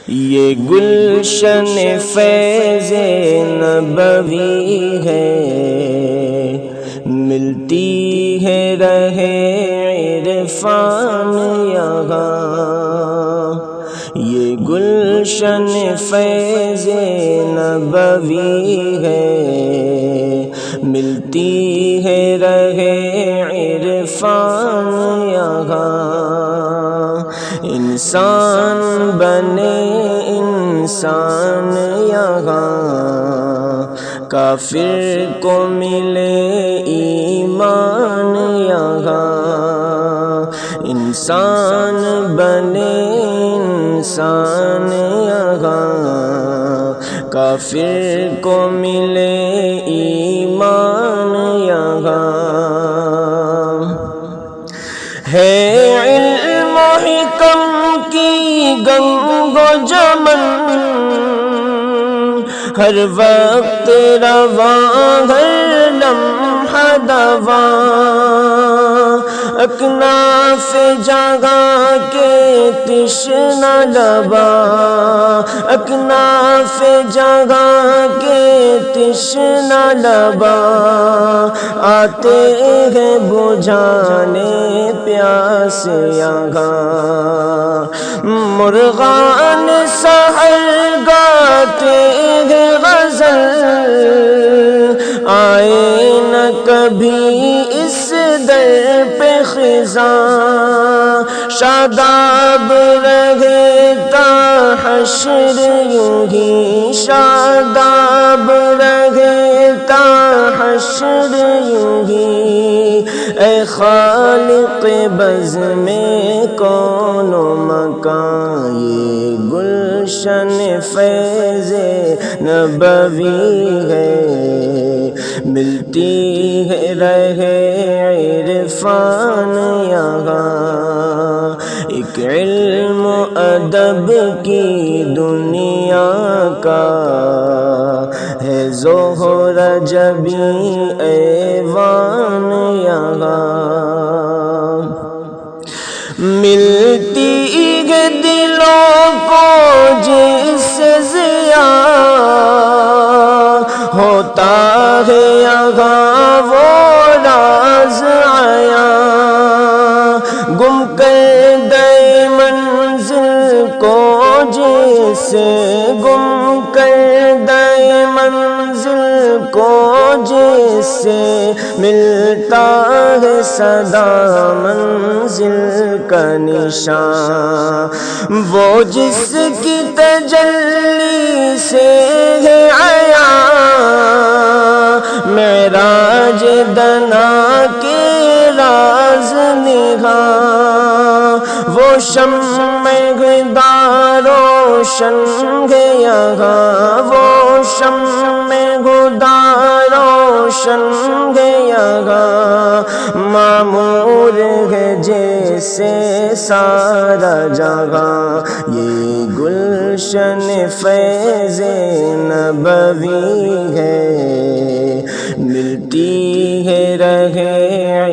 یہ گلشن فیض نبوی ہے، ملتی ہے راہ عرفان یہاں۔ یہ گلشن فیض نبوی ہے، ملتی ہے راہ عرفان یہاں۔ انسان بنے انسان یہاں، کافر کو ملے ایمان یہاں۔ انسان بنے انسان یہاں، کافر کو ملے ایمان یہاں۔ ہے علم و حکم کی گنگ و جمن، ہر وقت رواں ہر لمحہ دواں۔ اکناف جگہ کے تشنہ لبا، اکناف جگہ کے تشنہ لبا، آتے ہیں بجھانے پیاس یہاں۔ مرغان سحر گاتے ہیں غزل، آئے نہ کبھی اس در پہ خزاں۔ شاداب رہے تا حشر یوں ہی، شاداب رہے تا حشر یوں ہی۔ اے خالق بزم کون و مکان، یہ گلشن فیض نبوی ہے، ملتی ہے راہ عرفان یہاں۔ ایک علم و ادب کی دنیا کا ہے ظہر جبی ایوان یہاں۔ ملتی ہے دلوں کو جس سے ضیا، ہوتا ہے یہاں وہ راز آیا۔ گم کردہ منزل کو جیسے، گم کردہ منزل کو جیسے، ملتا ہے صدا منزل کا نشان۔ وہ جس کی تجلی سے ہے عیاں، معراج دنا کے راز نہاں۔ وہ شمع ہدیٰ روشن ہے یہاں، وہ شمع ہدیٰ روشن ہے یہاں۔ معمور ہے جیسے سارا جہاں، یہ گلشن فیض نبوی ہے، ملتی ہے راہ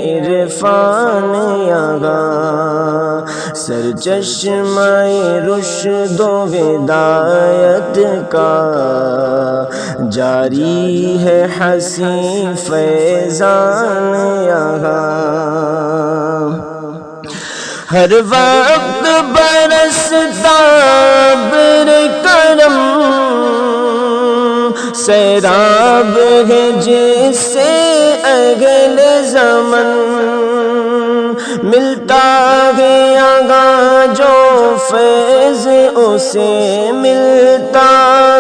عرفان یہاں۔ سرچشمہ رشد و ہدایت کا جاری ہے حسین فیضان یہاں۔ ہر وقت برستا ابر کرم، سیراب ہے جس سے اگل زمن۔ ملتا ہے یہاں جو فیض اسے، ملتا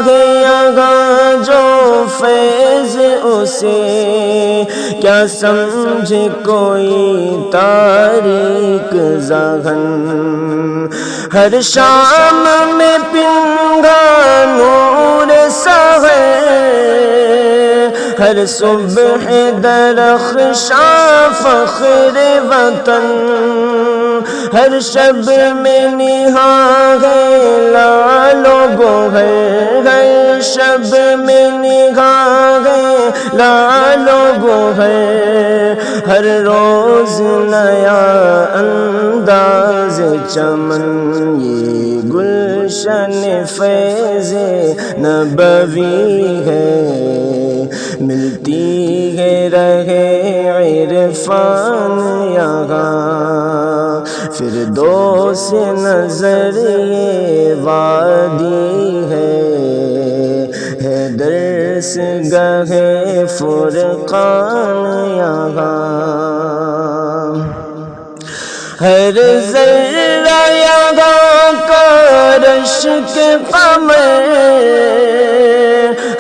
ہے یہاں جو فیض اسے۔ کیا سمجھے کوئی تاریک ذہن، ہر شام میں پنگا نور سحر، ہر صبح درخشاں فخر وطن۔ ہر شب میں نہاں ہے لعل و گوہر، ہر شب میں نہاں ہے لعل و گوہر۔ ہر روز نیا انداز چمن، یہ گل گلشن فیض نبوی ہے، ملتی ہے رہے عرفان یہاں، فردوس نظر یہ وادی ہے درس گاہ فرقان یہاں، ہر ذرہ یہاں کا رشک قمر،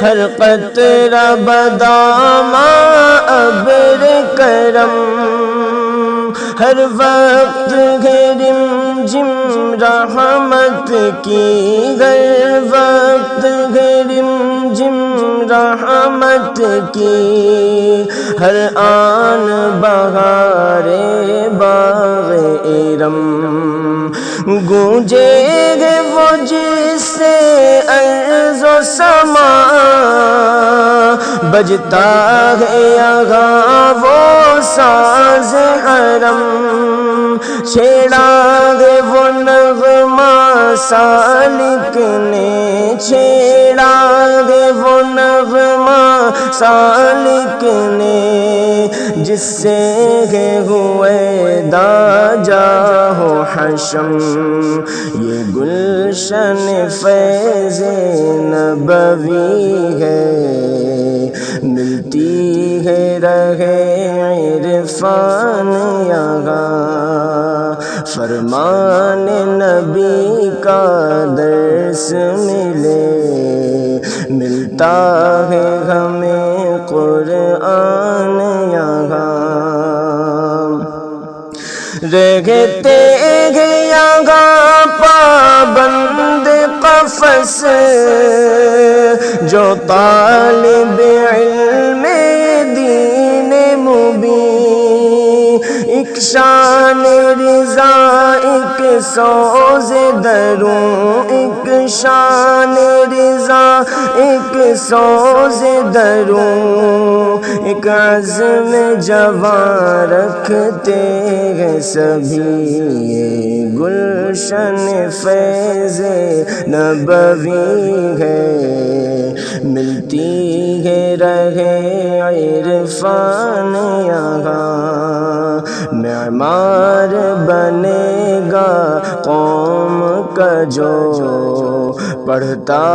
ہر قطرہ بدامہ ابر کرم، ہر وقت ہے رم جم رحمت کی، ہر وقت ہے رم جم رحمت کی، ہر آن بہار باغ ارم، گونجے گے وہ جس سے ارض و سما، بجتا ہے یہاں وہ ساز حرم، چھیڑا ہے وہ نغمہ سالک نے، چھیڑا ہے وہ نغمہ سالک نے، جس سے ہے ہوئے داجا ہو حشم، یہ گلشن فیض نبوی ہے، ملتی ہے رہے عرفان یہاں، فرمان نبی کا درس ملتا ہے ہمیں قرآن یہاں، رہتے ہیں یہاں پابند قفس، جو طالب علم دین مبین، ایک شان رضا ایک سوز دروں، ایک شان رضا ایک سوز دروں، ایک عزم جوان رکھتے ہیں سبھی، یہ گلشن فیض نبوی ہے، ملتی ہے رہے عرفان یہاں، معمار بنے گا قوم کا جو پڑھتا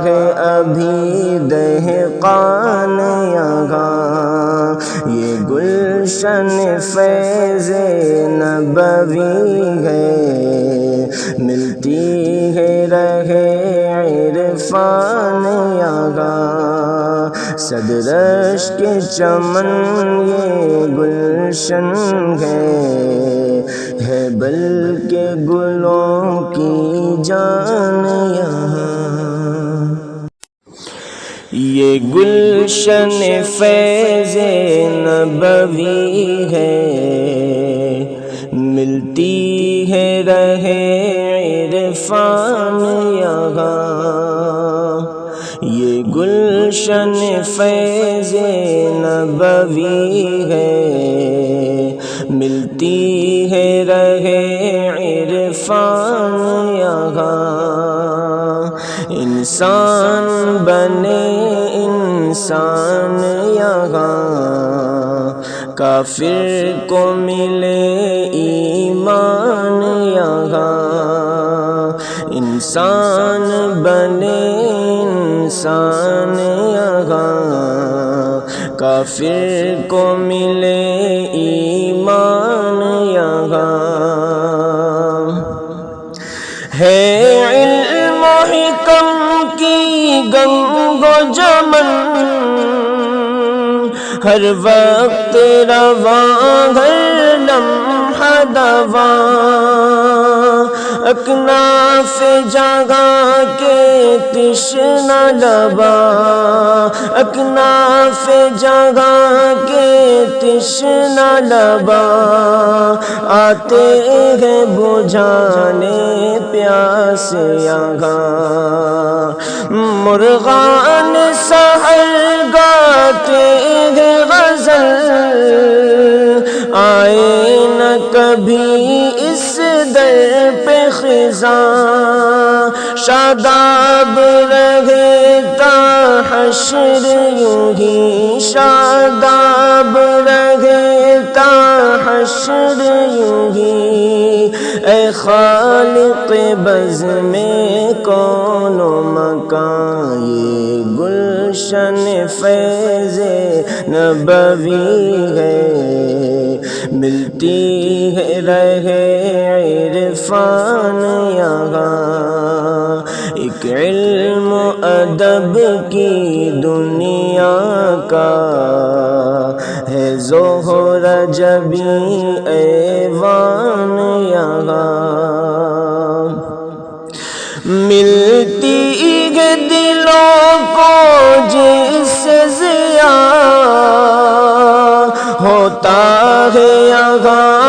ہے ابھی دہقان یہاں، یہ گلشن فیض نبوی ہے، ملتی ہے رہے عرفان یہاں، صد رشک چمن یہ گلشن ہے بلکہ گلوں کی جان یہاں، یہ گلشن فیض نبوی ہے، ملتی ہے رہے عرفان یہاں، یہ گلشن فیض نبوی ہے، ملتی ہے رہے عرفان یہاں، انسان بنے انسان یہاں، کافر کو ملے ایمان یہاں، انسان بنے انسان یہاں، کافر کو ملے ایمان یہاں، ہے علم و حکم کی گنگ و جمن، ہر وقت رواں ہر لمحہ دواں، اکناف جگہ کے تشنہ لبا، اکناف جگہ کے تشنہ لبا، آتے ہیں بجھانے پیاس یہاں، مرغان سحر گاتے ہیں غزل، آئے نہ کبھی اس در پہ خزاں، شاداب رہتا حشر یوں ہی شاداب رہتا حشر یوں ہی، اے خالق بزم کون و مکان یہ گلشن فیض نبوی ہے، ملتی ہے رہے عرفان یہاں، ایک علم و ادب کی دنیا کا ہے ظہر جبی ایوان یہاں، ملتی ہے دلوں کو جس سے ضیاء ہوتا ہے یہاں